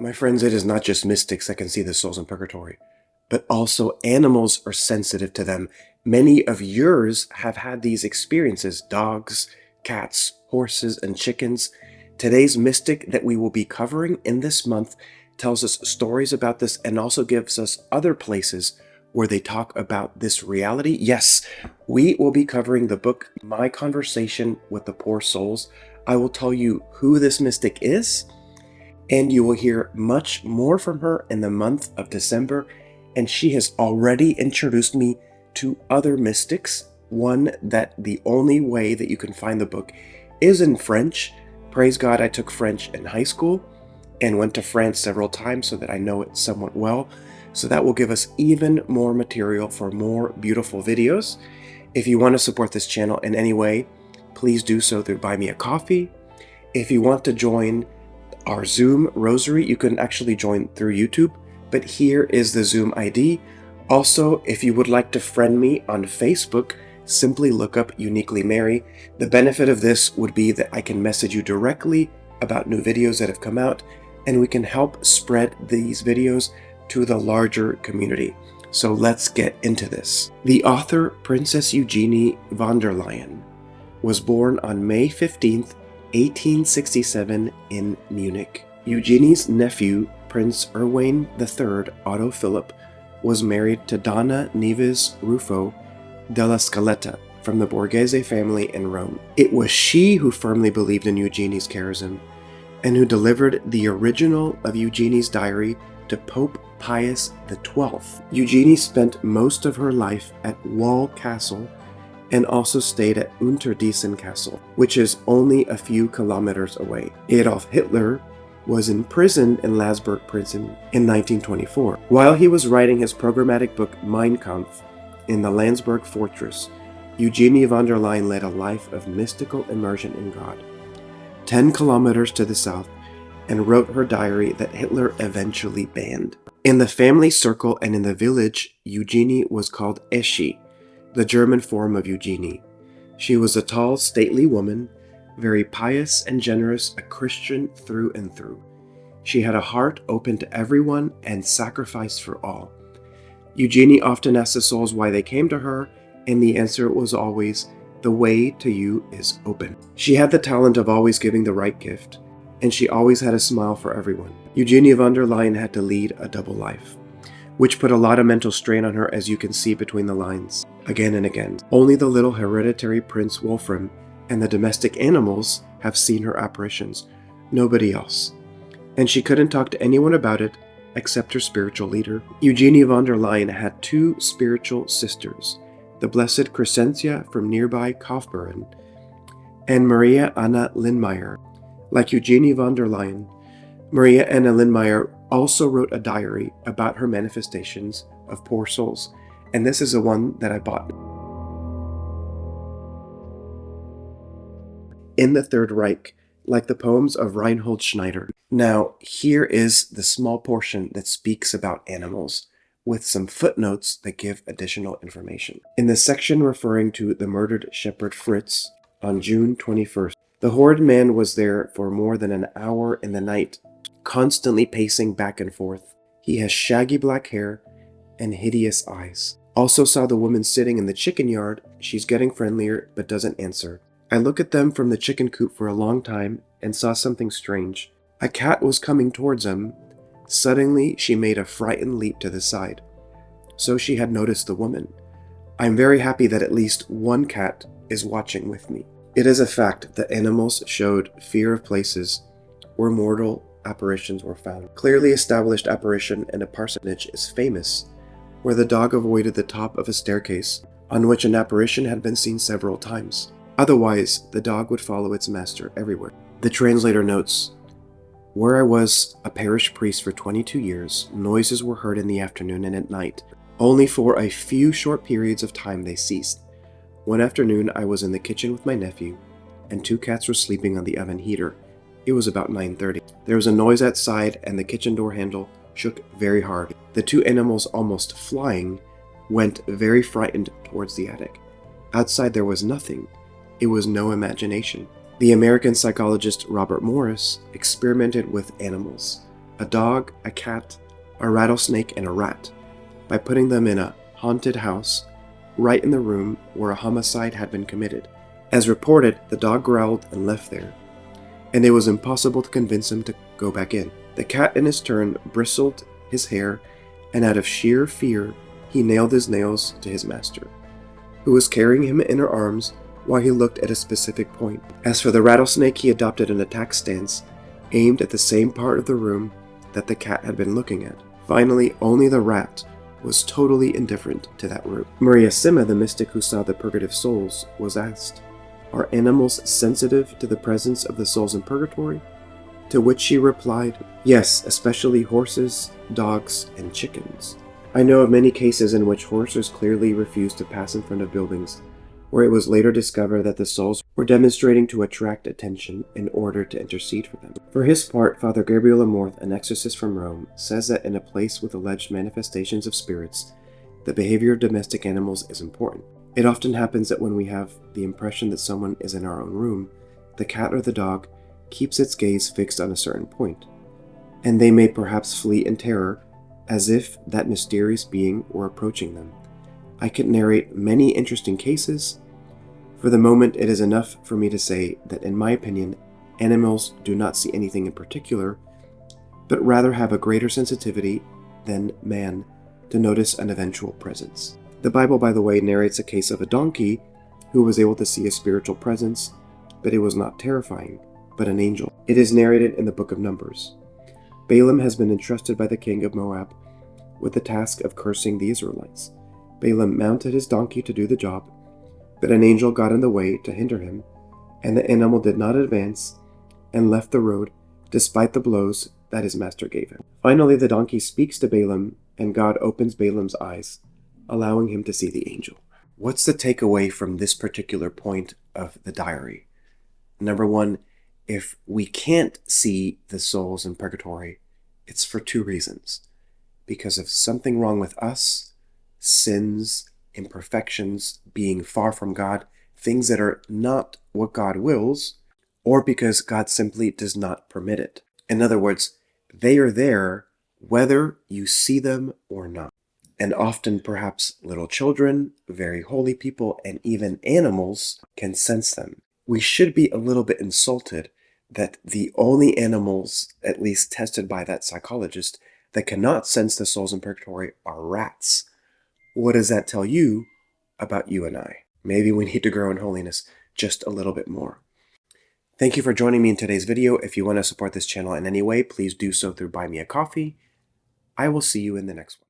My friends, it is not just mystics that can see the souls in purgatory, but also animals are sensitive to them. Many of yours have had these experiences: dogs, cats, horses, and chickens. Today's mystic that we will be covering in this month tells us stories about this and also gives us other places where they talk about this reality. Yes, we will be covering the book My Conversation with the Poor Souls. I will tell you who this mystic is, and you will hear much more from her in the month of December. And she has already introduced me to other mystics. One that the only way that you can find the book is in French. Praise God, I took French in high school and went to France several times so that I know it somewhat well. So that will give us even more material for more beautiful videos. If you want to support this channel in any way, please do so through Buy Me a Coffee. If you want to join our Zoom Rosary, you can actually join through YouTube, but here is the Zoom ID. Also, if you would like to friend me on Facebook, simply look up Uniquely Mary. The benefit of this would be that I can message you directly about new videos that have come out, and we can help spread these videos to the larger community. So let's get into this. The author, Princess Eugenie von der Leyen, was born on May 15th, 1867 in Munich. Eugenie's nephew, Prince Erwin III Otto Philipp, was married to Donna Neves Ruffo della Scaletta from the Borghese family in Rome. It was she who firmly believed in Eugenie's charism and who delivered the original of Eugenie's diary to Pope Pius XII. Eugenie spent most of her life at Wall Castle and also stayed at Unterdessen Castle, which is only a few kilometers away. Adolf Hitler was imprisoned in Lasberg prison in 1924. While he was writing his programmatic book Mein Kampf in the Landsberg fortress, Eugenie von der Leyen led a life of mystical immersion in God, 10 kilometers to the south, and wrote her diary that Hitler eventually banned. In the family circle and in the village, Eugenie was called Eschi, the German form of Eugenie. She was a tall, stately woman, very pious and generous, a Christian through and through. She had a heart open to everyone and sacrificed for all. Eugenie often asked the souls why they came to her, and the answer was always, "The way to you is open." She had the talent of always giving the right gift, and she always had a smile for everyone. Eugenie von der Leyen had to lead a double life, which put a lot of mental strain on her, as you can see between the lines, again and again. Only the little hereditary Prince Wolfram and the domestic animals have seen her apparitions, nobody else. And she couldn't talk to anyone about it except her spiritual leader. Eugenie von der Leyen had two spiritual sisters, the Blessed Crescentia from nearby Kaufbeuren and Maria Anna Lindmeyer. Like Eugenie von der Leyen, Maria Anna Lindmeyer also wrote a diary about her manifestations of poor souls, and this is the one that I bought. In the Third Reich, like the poems of Reinhold Schneider. Now, here is the small portion that speaks about animals, with some footnotes that give additional information. In the section referring to the murdered shepherd Fritz on June 21st, the horrid man was there for more than an hour in the night, constantly pacing back and forth. He has shaggy black hair and hideous eyes. Also saw the woman sitting in the chicken yard. She's getting friendlier but doesn't answer. I look at them from the chicken coop for a long time and saw something strange. A cat was coming towards them. Suddenly she made a frightened leap to the side. So she had noticed the woman. I'm very happy that at least one cat is watching with me. It is a fact that animals showed fear of places where mortal apparitions were found. Clearly established apparition in a parsonage is famous, where the dog avoided the top of a staircase on which an apparition had been seen several times. Otherwise, the dog would follow its master everywhere. The translator notes, "Where I was a parish priest for 22 years, noises were heard in the afternoon and at night. Only for a few short periods of time they ceased. One afternoon I was in the kitchen with my nephew, and two cats were sleeping on the oven heater. It was about 9:30. There was a noise outside and the kitchen door handle shook very hard. The two animals, almost flying, went very frightened towards the attic. Outside there was nothing. It was no imagination." The American psychologist Robert Morris experimented with animals. a dog, a cat, a rattlesnake, and a rat by putting them in a haunted house right in the room where a homicide had been committed. As reported, the dog growled and left there, and it was impossible to convince him to go back in. The cat in his turn bristled his hair, and out of sheer fear he nailed his nails to his master, who was carrying him in her arms while he looked at a specific point. As for the rattlesnake, he adopted an attack stance aimed at the same part of the room that the cat had been looking at. Finally, only the rat was totally indifferent to that room. Maria Sima, the mystic who saw the purgative souls, was asked, "Are animals sensitive to the presence of the souls in purgatory?" To which she replied, "Yes, especially horses, dogs, and chickens." I know of many cases in which horses clearly refused to pass in front of buildings, where it was later discovered that the souls were demonstrating to attract attention in order to intercede for them. For his part, Father Gabriel Amorth, an exorcist from Rome, says that in a place with alleged manifestations of spirits, the behavior of domestic animals is important. It often happens that when we have the impression that someone is in our own room, the cat or the dog keeps its gaze fixed on a certain point, and they may perhaps flee in terror as if that mysterious being were approaching them. I could narrate many interesting cases. For the moment, it is enough for me to say that, in my opinion, animals do not see anything in particular, but rather have a greater sensitivity than man to notice an eventual presence. The Bible, by the way, narrates a case of a donkey who was able to see a spiritual presence, but it was not terrifying, but an angel. It is narrated in the book of Numbers. Balaam has been entrusted by the king of Moab with the task of cursing the Israelites. Balaam mounted his donkey to do the job, but an angel got in the way to hinder him, and the animal did not advance and left the road despite the blows that his master gave him. Finally, the donkey speaks to Balaam, and God opens Balaam's eyes, allowing him to see the angel. What's the takeaway from this particular point of the diary? Number one, if we can't see the souls in purgatory, it's for two reasons. Because of something wrong with us, sins, imperfections, being far from God, things that are not what God wills, or because God simply does not permit it. In other words, they are there whether you see them or not. And often, perhaps, little children, very holy people, and even animals can sense them. We should be a little bit insulted that the only animals, at least tested by that psychologist, that cannot sense the souls in purgatory are rats. What does that tell you about you and I? Maybe we need to grow in holiness just a little bit more. Thank you for joining me in today's video. If you want to support this channel in any way, please do so through Buy Me a Coffee. I will see you in the next one.